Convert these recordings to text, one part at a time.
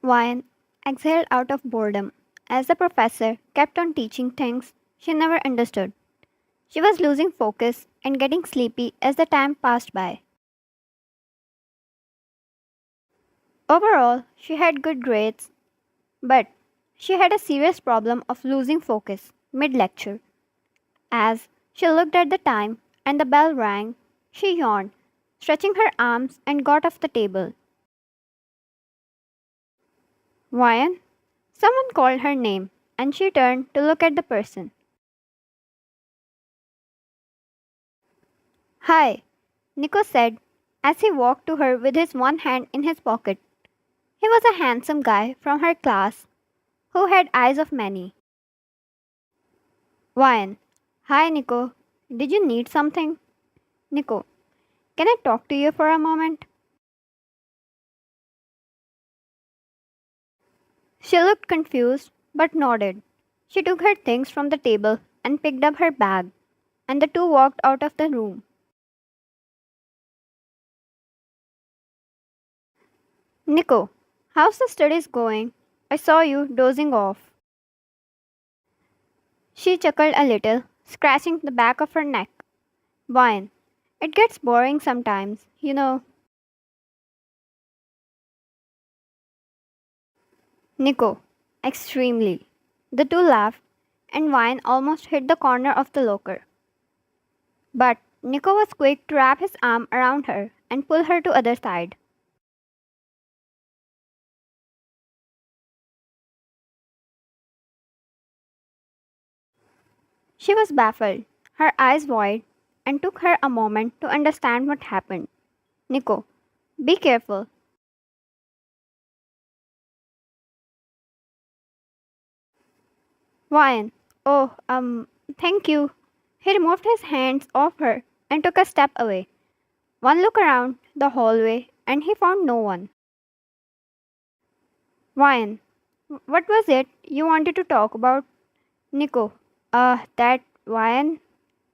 Wine exhaled out of boredom as the professor kept on teaching things she never understood. She was losing focus and getting sleepy as the time passed by. Overall, she had good grades, but she had a serious problem of losing focus mid lecture. As she looked at the time and the bell rang, she yawned, stretching her arms and got off the table. Ryan? Someone called her name and she turned to look at the person. Hi, Nico said as he walked to her with his one hand in his pocket. He was a handsome guy from her class who had eyes of many. Ryan. Hi, Nico. Did you need something? Nico. Can I talk to you for a moment? She looked confused but nodded. She took her things from the table and picked up her bag, and the two walked out of the room. Nico, how's the studies going? I saw you dozing off. She chuckled a little, scratching the back of her neck. Wine. It gets boring sometimes, you know. Nico. Extremely. The two laughed, and Wine almost hit the corner of the locker. But Nico was quick to wrap his arm around her and pull her to other side. She was baffled, her eyes wide, and took her a moment to understand what happened. Nico, be careful. Ryan, oh, thank you. He removed his hands off her and took a step away. One look around the hallway and he found no one. Ryan, what was it you wanted to talk about? Nico, that Ryan.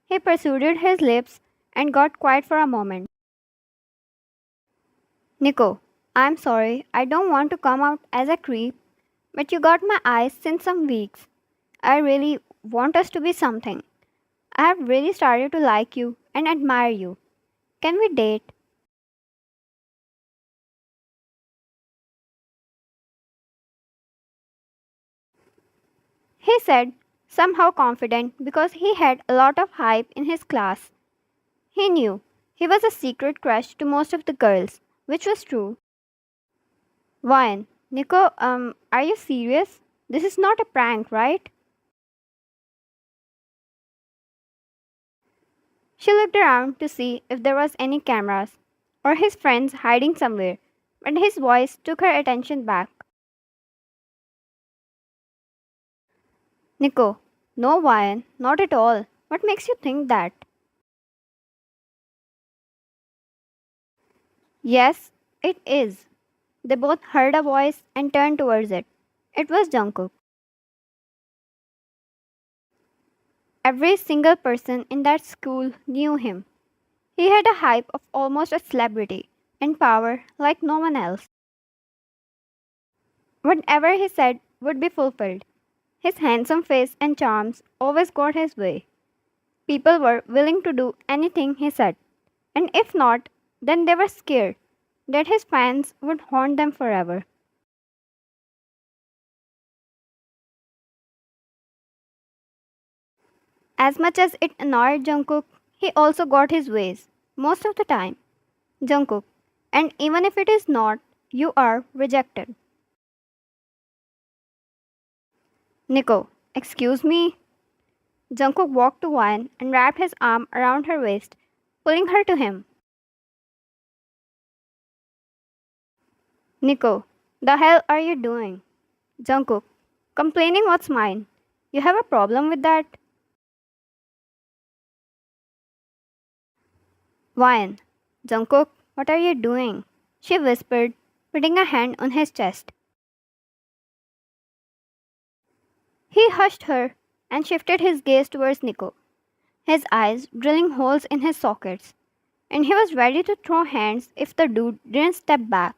He pursued his lips and got quiet for a moment. Nico, I'm sorry, I don't want to come out as a creep, but you got my eyes since some weeks. I really want us to be something. I have really started to like you and admire you. Can we date? He said, somehow confident because he had a lot of hype in his class. He knew he was a secret crush to most of the girls, which was true. Ryan, Nico, are you serious? This is not a prank, right? She looked around to see if there was any cameras or his friends hiding somewhere, but his voice took her attention back. Nico, no Ryan, not at all. What makes you think that? Yes, it is. They both heard a voice and turned towards it. It was Jungkook. Every single person in that school knew him. He had a hype of almost a celebrity and power like no one else. Whatever he said would be fulfilled. His handsome face and charms always got his way. People were willing to do anything he said, and if not, then they were scared that his fans would haunt them forever. As much as it annoyed Jungkook, he also got his ways, most of the time. Jungkook, and even if it is not, you are rejected. Nico, excuse me? Jungkook walked to Wyan and wrapped his arm around her waist, pulling her to him. Nico, the hell are you doing? Jungkook, complaining what's mine. You have a problem with that? Wyan, Jungkook, what are you doing? She whispered, putting a hand on his chest. He hushed her and shifted his gaze towards Nico, his eyes drilling holes in his sockets, and he was ready to throw hands if the dude didn't step back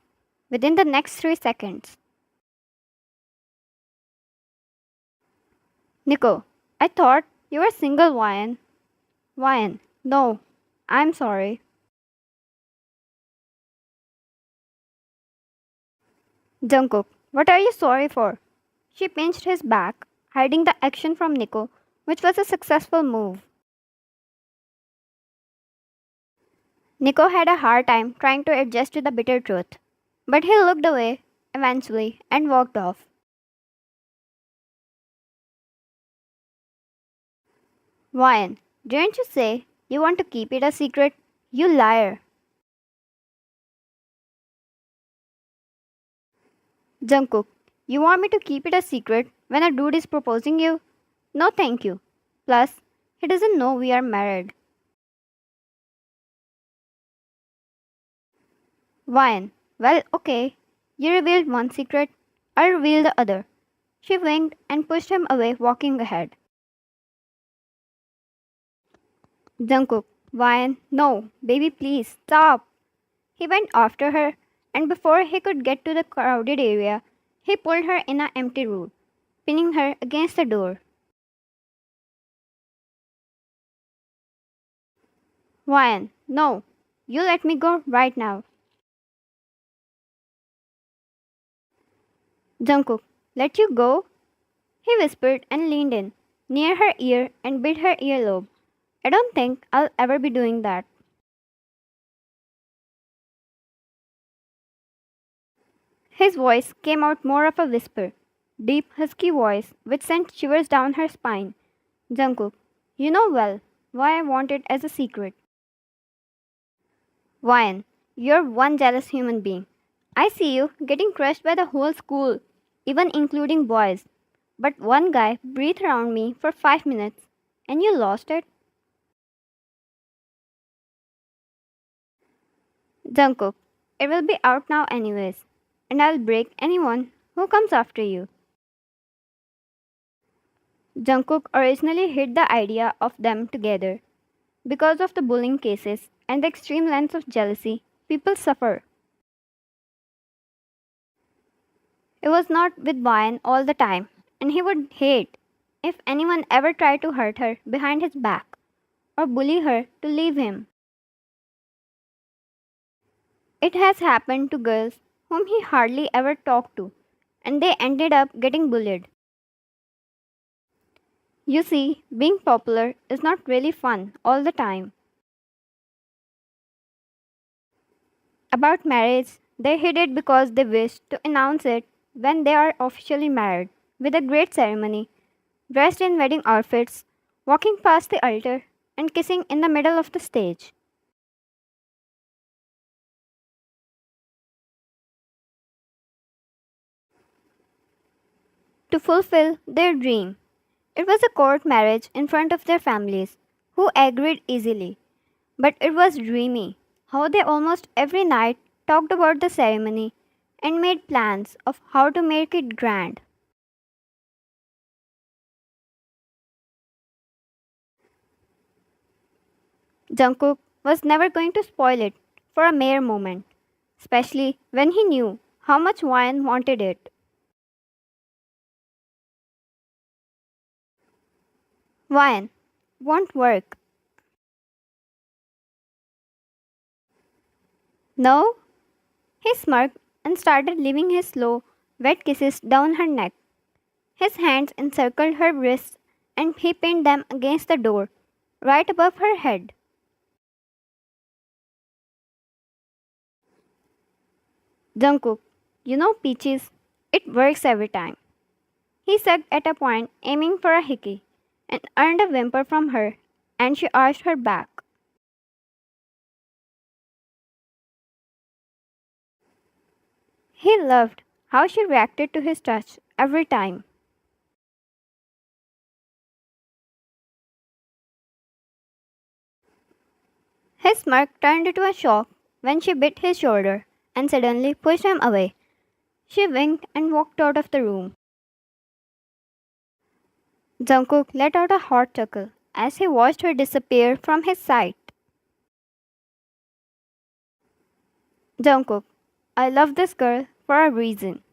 within the next 3 seconds. Nico, I thought you were single, Ryan. Ryan, no, I'm sorry. Jungkook, what are you sorry for? She pinched his back, hiding the action from Nico, which was a successful move. Nico had a hard time trying to adjust to the bitter truth, but he looked away eventually and walked off. Ryan, didn't you say you want to keep it a secret? You liar. Jungkook, you want me to keep it a secret when a dude is proposing you? No, thank you. Plus, he doesn't know we are married. Ryan, well, okay. You revealed one secret, I'll reveal the other. She winked and pushed him away, walking ahead. Jungkook, Ryan, no, baby, please, stop. He went after her, and before he could get to the crowded area, he pulled her in an empty room, pinning her against the door. Ryan, no, you let me go right now. Jungkook, let you go? He whispered and leaned in, near her ear and bit her earlobe. I don't think I'll ever be doing that. His voice came out more of a whisper, deep, husky voice which sent shivers down her spine. Jungkook, you know well why I want it as a secret. Ryan, you're one jealous human being. I see you getting crushed by the whole school, even including boys. But one guy breathed around me for 5 minutes and you lost it? Jungkook, it will be out now anyways, and I'll break anyone who comes after you. Jungkook originally hid the idea of them together because of the bullying cases and the extreme lengths of jealousy people suffer. It was not with Ryan all the time, and he would hate if anyone ever tried to hurt her behind his back or bully her to leave him. It has happened to girls whom he hardly ever talked to, and they ended up getting bullied. You see, being popular is not really fun all the time. About marriage, they hid it because they wished to announce it when they are officially married, with a great ceremony, dressed in wedding outfits, walking past the altar, and kissing in the middle of the stage. To fulfill their dream. It was a court marriage in front of their families, who agreed easily. But it was dreamy how they almost every night talked about the ceremony and made plans of how to make it grand. Jungkook was never going to spoil it for a mere moment, especially when he knew how much Ryan wanted it. Ryan, won't work. No? He smirked and started leaving his slow, wet kisses down her neck. His hands encircled her wrists and he pinned them against the door, right above her head. Jungkook, you know Peaches, it works every time. He sucked at a point, aiming for a hickey, and earned a whimper from her, and she arched her back. He loved how she reacted to his touch every time. His smirk turned into a shock when she bit his shoulder and suddenly pushed him away. She winked and walked out of the room. Jungkook let out a hot chuckle as he watched her disappear from his sight. Jungkook, I love this girl for a reason.